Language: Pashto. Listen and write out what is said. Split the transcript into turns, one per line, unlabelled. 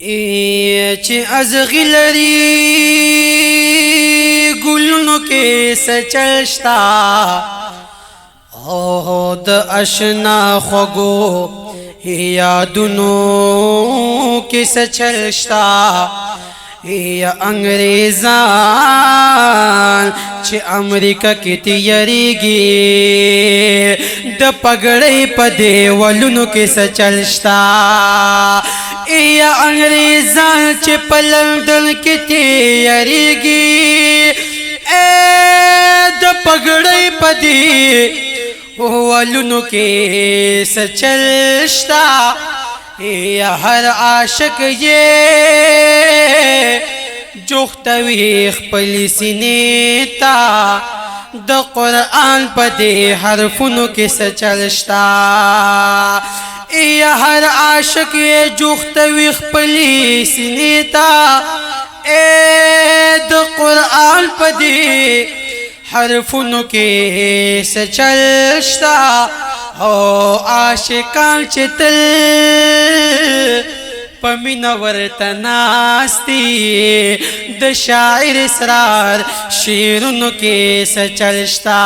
چې ازغی لري ګلونو کې سچلشتا او د آشنا خوګو یادونو کې سچلشتا یا انګریزان چې امریکا کې تیاریږي د پګړې په دیوالونو کې سچلشتا یا انګریزان چې په لندن کې تیاریږي د پګړې په دیوالونو کې سچلشتا یا هر عاشق یہ جوختوی خپل سینې تا د قرآن په دې حرفونو کې سچلشتا یا هر عاشق یہ جوختوی خپل سینې تا د قرآن په دې حرفونو کې سچلشتا او عاشقان چې تل پمینا ورته ناستی د شاعر اسرار شعرونو کې سچلشتا